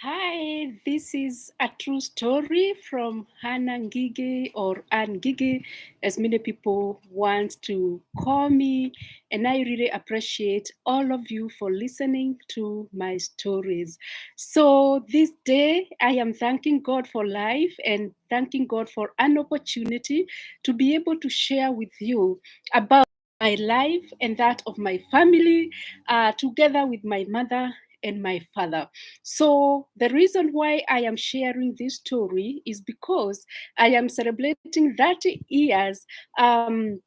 Hi, this is a true story from Hannah Ngige or Ann Ngige, as many people want to call me. And I really appreciate all of you for listening to my stories. So, this day, I am thanking God for life and thanking God for an opportunity to be able to share with you about my life and that of my family, together with my mother and my father. So, the reason why I am sharing this story is because I am celebrating 30 years we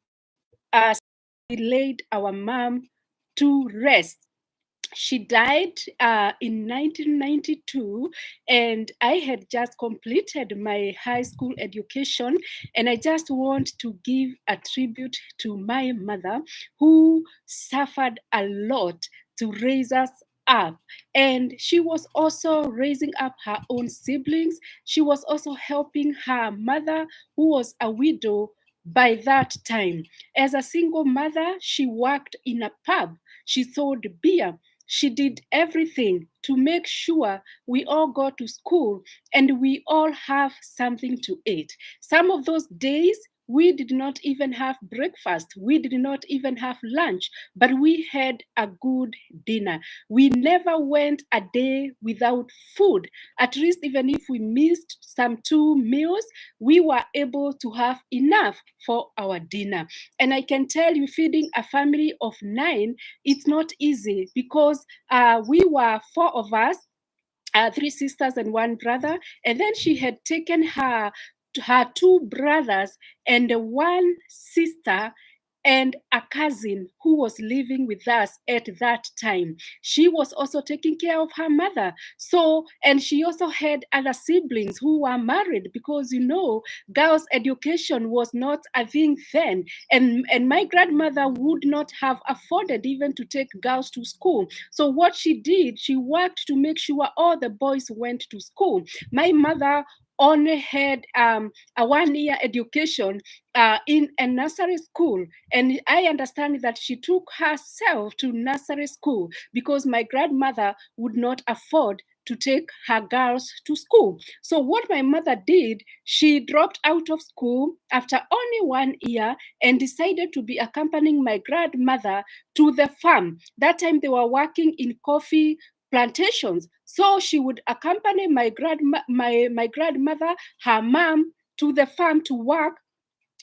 laid our mom to rest. She died in 1992, and I had just completed my high school education. And I just want to give a tribute to my mother, who suffered a lot to raise us up. And she was also raising up her own siblings. She was also helping her mother, who was a widow by that time. As a single mother, she worked in a pub. She sold beer. She did everything to make sure we all go to school and we all have something to eat. Some of those days, we did not even have breakfast. We did not even have lunch, but we had a good dinner. We never went a day without food. At least, even if we missed some 2 meals, we were able to have enough for our dinner. And I can tell you, feeding a family of 9, it's not easy because we were 4 of us, 3 sisters and 1 brother, and then she had taken her 2 brothers and 1 sister and a cousin who was living with us at that time. She was also taking care of her mother. So, and she also had other siblings who were married because, girls' education was not a thing then. And my grandmother would not have afforded even to take girls to school. So, what she did, she worked to make sure all the boys went to school. My mother only had a 1 year education in a nursery school. And I understand that she took herself to nursery school because my grandmother would not afford to take her girls to school. So, what my mother did, she dropped out of school after only 1 year and decided to be accompanying my grandmother to the farm. That time they were working in coffee plantations. So she would accompany my grandmother, her mom, to the farm to work,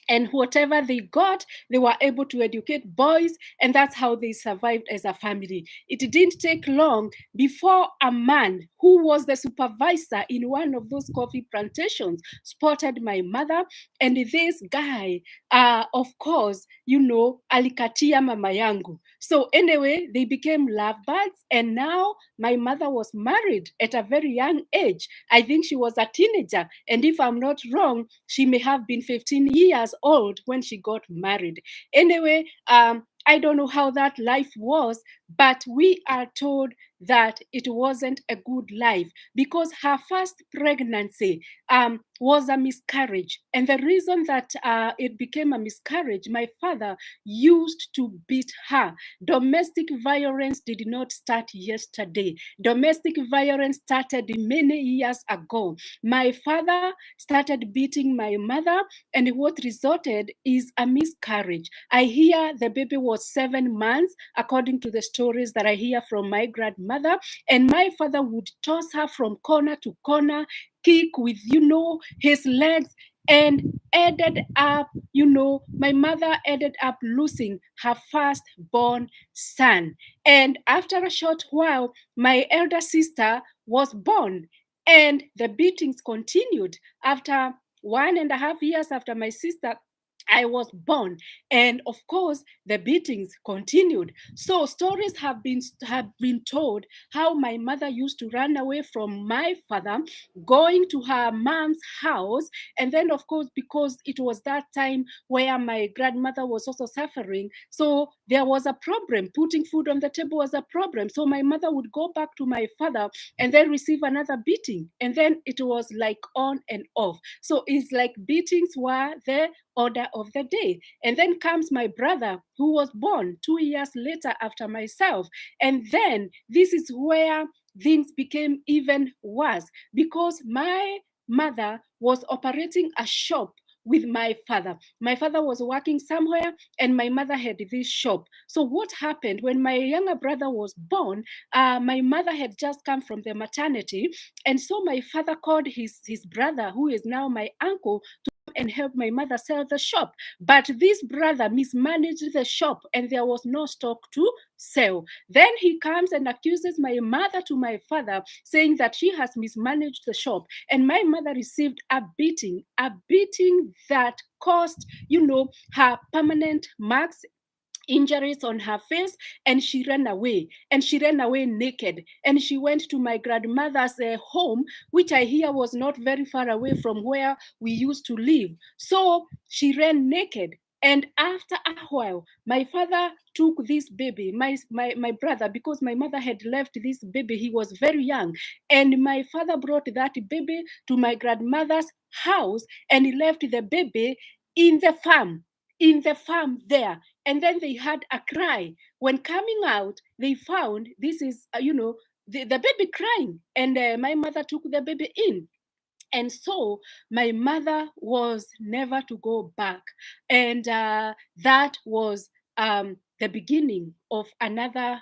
and whatever they got, they were able to educate boys, and that's how they survived as a family. It didn't take long before a man who was the supervisor in one of those coffee plantations spotted my mother, and this guy, of course, alikatia mama yangu. So anyway, they became lovebirds, and now my mother was married at a very young age. I think she was a teenager, and if I'm not wrong, she may have been 15 years old when she got married. Anyway, I don't know how that life was, but we are told that it wasn't a good life because her first pregnancy was a miscarriage. And the reason that it became a miscarriage, my father used to beat her. Domestic violence did not start yesterday. Domestic violence started many years ago. My father started beating my mother, and what resulted is a miscarriage. I hear the baby was 7 months, according to the stories that I hear from my grandmother, and my father would toss her from corner to corner, kick with, his legs, and ended up, my mother ended up losing her firstborn son. And after a short while, my elder sister was born, and the beatings continued. After 1.5 years after my sister, I was born, and of course the beatings continued. So stories have been told how my mother used to run away from my father, going to her mom's house, and then of course, because it was that time where my grandmother was also suffering, so there was a problem. Putting food on the table was a problem. So my mother would go back to my father and then receive another beating, and then it was like on and off. So it's like beatings were there order of the day. And then comes my brother, who was born 2 years later after myself. And then this is where things became even worse, because my mother was operating a shop with my father. My father was working somewhere and my mother had this shop. So what happened when my younger brother was born? My mother had just come from the maternity, and so my father called his brother, who is now my uncle, to come and help my mother sell the shop. But this brother mismanaged the shop and there was no stock to sell. Then he comes and accuses my mother to my father, saying that she has mismanaged the shop. And my mother received a beating that caused, her permanent marks, injuries on her face, and she ran away, naked, and she went to my grandmother's home, which I hear was not very far away from where we used to live. So she ran naked, and after a while my father took this baby, my brother, because my mother had left this baby, he was very young, and my father brought that baby to my grandmother's house, and he left the baby in the farm, there. And then they had a cry. When coming out, they found this is, the baby crying. And my mother took the baby in. And so my mother was never to go back. And that was the beginning of another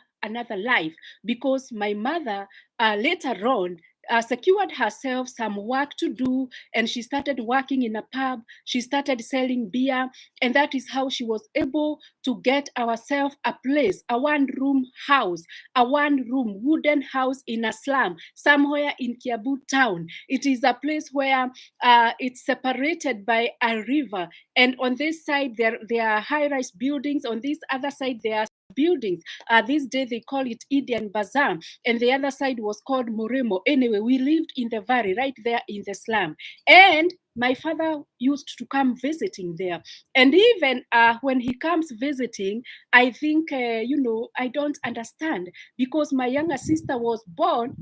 life, because my mother later on secured herself some work to do, and she started working in a pub. She started selling beer, and that is how she was able to get ourselves a place, a one-room house, a one-room wooden house in a slum somewhere in Kiabu town. It is a place where it's separated by a river, and on this side there are high-rise buildings. On this other side there are buildings. This day they call it Indian Bazaar, and the other side was called Moremo. Anyway, we lived in the valley right there in the slum, and my father used to come visiting there. And even when he comes visiting, I think, I don't understand, because my younger sister was born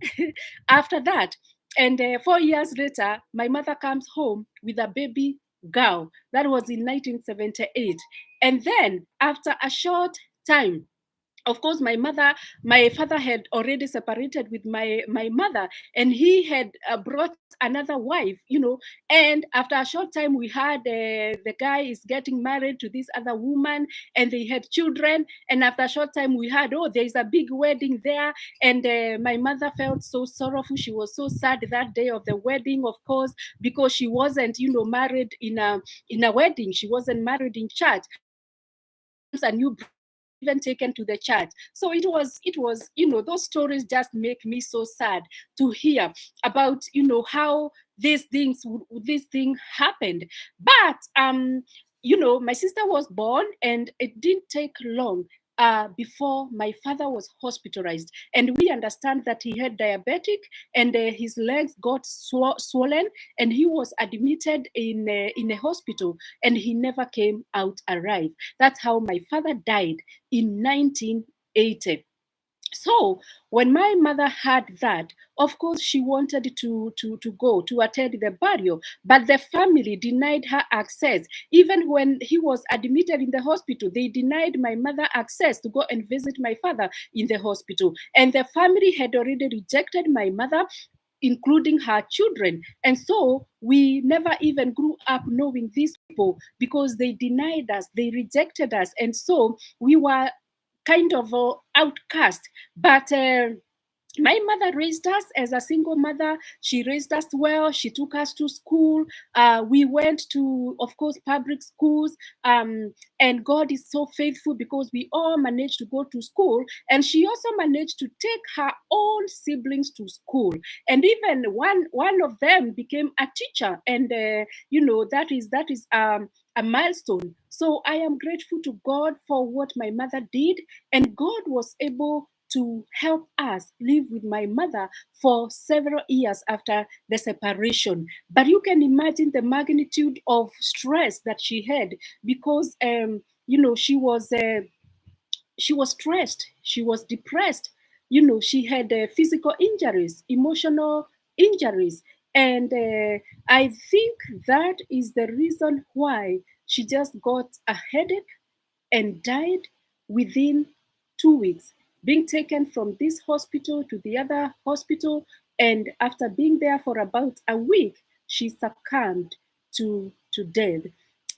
after that. And 4 years later, my mother comes home with a baby girl. That was in 1978. And then after a short time, of course, my father had already separated with my mother, and he had brought another wife, and after a short time we had the guy is getting married to this other woman, and they had children, and after a short time we had, there is a big wedding there, and my mother felt so sorrowful. She was so sad that day of the wedding, of course, because she wasn't, married in a wedding. She wasn't married in church. Comes a new bride, not even taken to the church. So it was, those stories just make me so sad to hear about, how this thing happened. But my sister was born, and it didn't take long before my father was hospitalized, and we understand that he had diabetic, and his legs got swollen, and he was admitted in a hospital, and he never came out alive. That's how my father died in 1980. So when my mother heard that, of course, she wanted to go to attend the burial, but the family denied her access. Even when he was admitted in the hospital, they denied my mother access to go and visit my father in the hospital. And the family had already rejected my mother, including her children. And so we never even grew up knowing these people, because they denied us, they rejected us. And so we were kind of outcast. But my mother raised us as a single mother. She raised us well. She took us to school. We went to, of course, public schools. And God is so faithful, because we all managed to go to school. And she also managed to take her own siblings to school. And even one of them became a teacher. And, that is a milestone. So I am grateful to God for what my mother did. And God was able to help us live with my mother for several years after the separation. But you can imagine the magnitude of stress that she had, because she was stressed, she was depressed, she had physical injuries, emotional injuries. And I think that is the reason why She just got a headache and died within 2 weeks, being taken from this hospital to the other hospital. And after being there for about a week, she succumbed to death.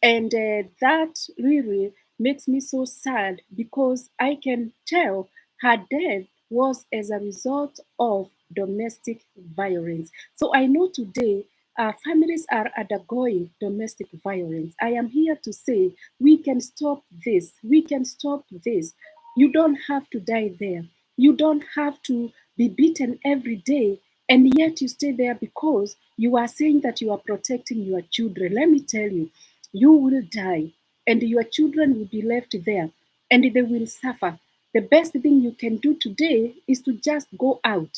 And that really makes me so sad, because I can tell her death was as a result of domestic violence. So I know today families are undergoing domestic violence. I am here to say we can stop this. We can stop this. You don't have to die there. You don't have to be beaten every day, and yet you stay there because you are saying that you are protecting your children. Let me tell you, you will die, and your children will be left there, and they will suffer. The best thing you can do today is to just go out,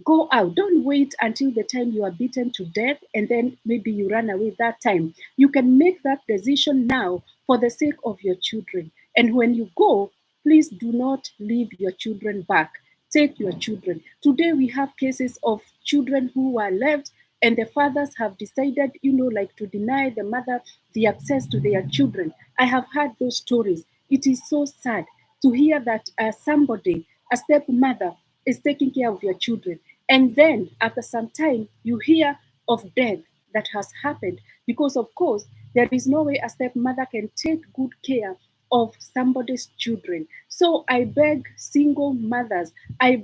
go out. Don't wait until the time you are beaten to death and then maybe you run away that time. You can make that decision now for the sake of your children. And when you go, please do not leave your children back. Take your children. Today we have cases of children who were left, and the fathers have decided, like to deny the mother the access to their children. I have heard those stories. It is so sad to hear that somebody, a stepmother, is taking care of your children. And then after some time, you hear of death that has happened, because, of course, there is no way a stepmother can take good care of somebody's children. So I beg single mothers, I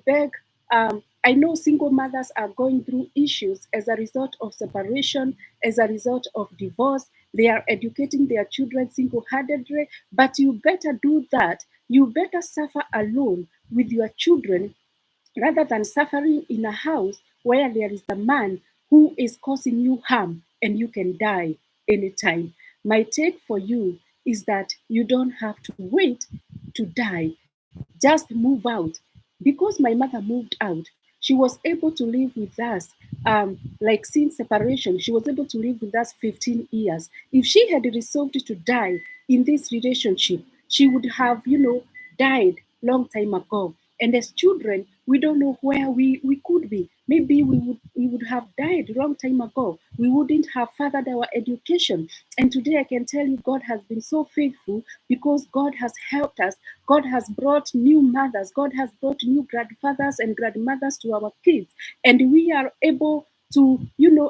know single mothers are going through issues as a result of separation, as a result of divorce. They are educating their children single handedly, but you better do that. You better suffer alone with your children rather than suffering in a house where there is a man who is causing you harm and you can die anytime. My take for you is that you don't have to wait to die. Just move out. Because my mother moved out, she was able to live with us, like since separation, she was able to live with us 15 years. If she had resolved to die in this relationship, she would have, died long time ago. And as children, we don't know where we could be. Maybe we would have died long time ago. We wouldn't have furthered our education. And today I can tell you God has been so faithful, because God has helped us. God has brought new mothers. God has brought new grandfathers and grandmothers to our kids. And we are able to,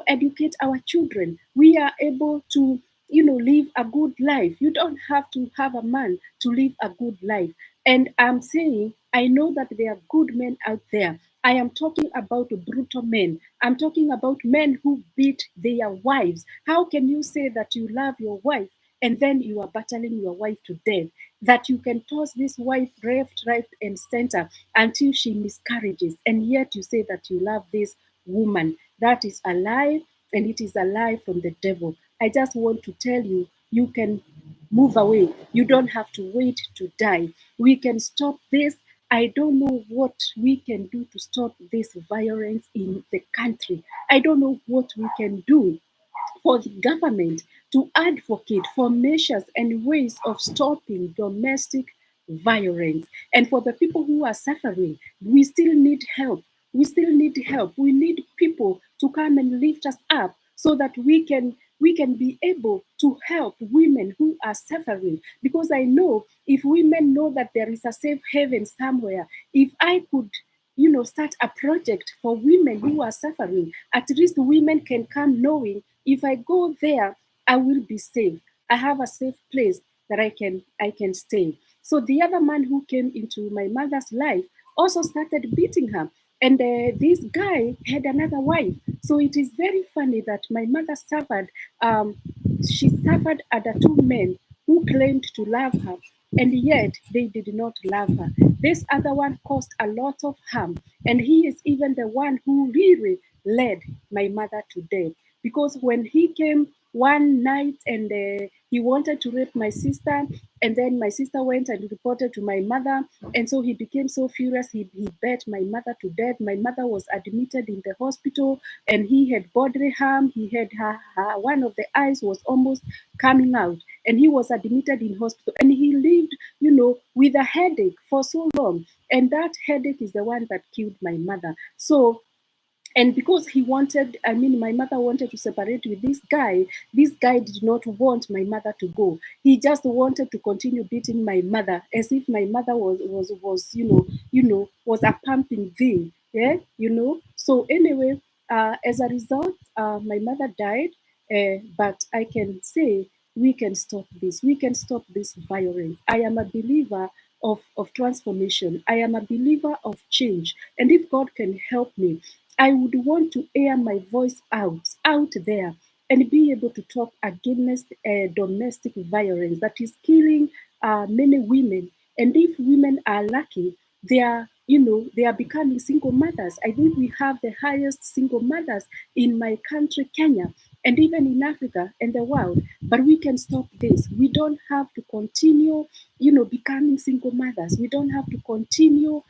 educate our children. We are able to, live a good life. You don't have to have a man to live a good life. And I'm saying, I know that there are good men out there. I am talking about brutal men. I'm talking about men who beat their wives. How can you say that you love your wife and then you are battling your wife to death? That you can toss this wife left, right, and center until she miscarriages, and yet you say that you love this woman. That is a lie, and it is a lie from the devil. I just want to tell you, you can move away. You don't have to wait to die. We can stop this. I don't know what we can do to stop this violence in the country. I don't know what we can do for the government to advocate for measures and ways of stopping domestic violence. And for the people who are suffering, we still need help. We still need help. We need people to come and lift us up so that we can be able to help women who are suffering. Because I know if women know that there is a safe haven somewhere, if I could start a project for women who are suffering, at least women can come knowing if I go there, I will be safe. I have a safe place that I can stay. So the other man who came into my mother's life also started beating her. And this guy had another wife. So it is very funny that my mother suffered. She suffered under two men who claimed to love her, and yet they did not love her. This other one caused a lot of harm, and he is even the one who really led my mother to death. Because when he came one night and he wanted to rape my sister, and then my sister went and reported to my mother, and so he became so furious, he beat my mother to death. My mother was admitted in the hospital, and he had bodily harm. He had one of the eyes was almost coming out, and he was admitted in hospital, and he lived, with a headache for so long, and that headache is the one that killed my mother. So And because he wanted, I mean, my mother wanted to separate with this guy did not want my mother to go. He just wanted to continue beating my mother as if my mother was was a pumping thing. Yeah, So anyway, as a result, my mother died. But I can say we can stop this. We can stop this violence. I am a believer of transformation. I am a believer of change. And if God can help me, I would want to air my voice out there, and be able to talk against domestic violence that is killing many women. And if women are lucky, they are becoming single mothers. I think we have the highest single mothers in my country, Kenya, and even in Africa and the world. But we can stop this. We don't have to continue, becoming single mothers. We don't have to continue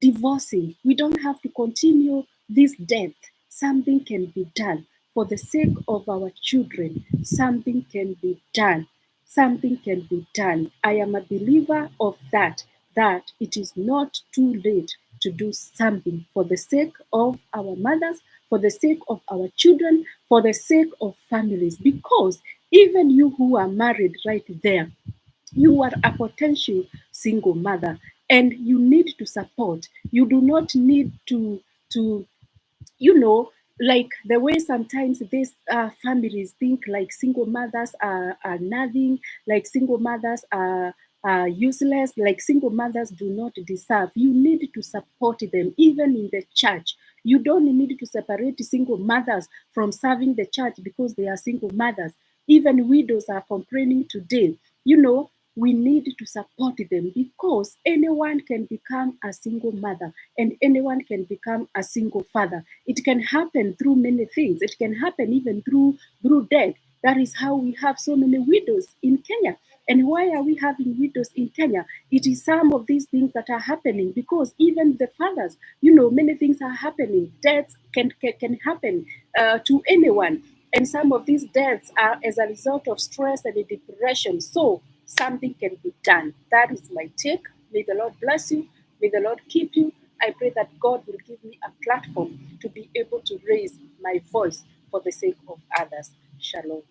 divorcing. We don't have to continue this death. Something can be done for the sake of our children. Something can be done. Something can be done. I am a believer of that it is not too late to do something for the sake of our mothers, for the sake of our children, for the sake of families. Because even you who are married right there, you are a potential single mother, and you need to support. You do not need to you know, like the way sometimes these families think like single mothers are nothing, like single mothers are useless, like single mothers do not deserve. You need to support them, even in the church. You don't need to separate single mothers from serving the church because they are single mothers. Even widows are complaining today. We need to support them because anyone can become a single mother and anyone can become a single father. It can happen through many things. It can happen even through death. That is how we have so many widows in Kenya. And why are we having widows in Kenya? It is some of these things that are happening because even the fathers, many things are happening. Deaths can happen to anyone. And some of these deaths are as a result of stress and depression. So something can be done. That is my take. May the Lord bless you. May the Lord keep you. I pray that God will give me a platform to be able to raise my voice for the sake of others. Shalom.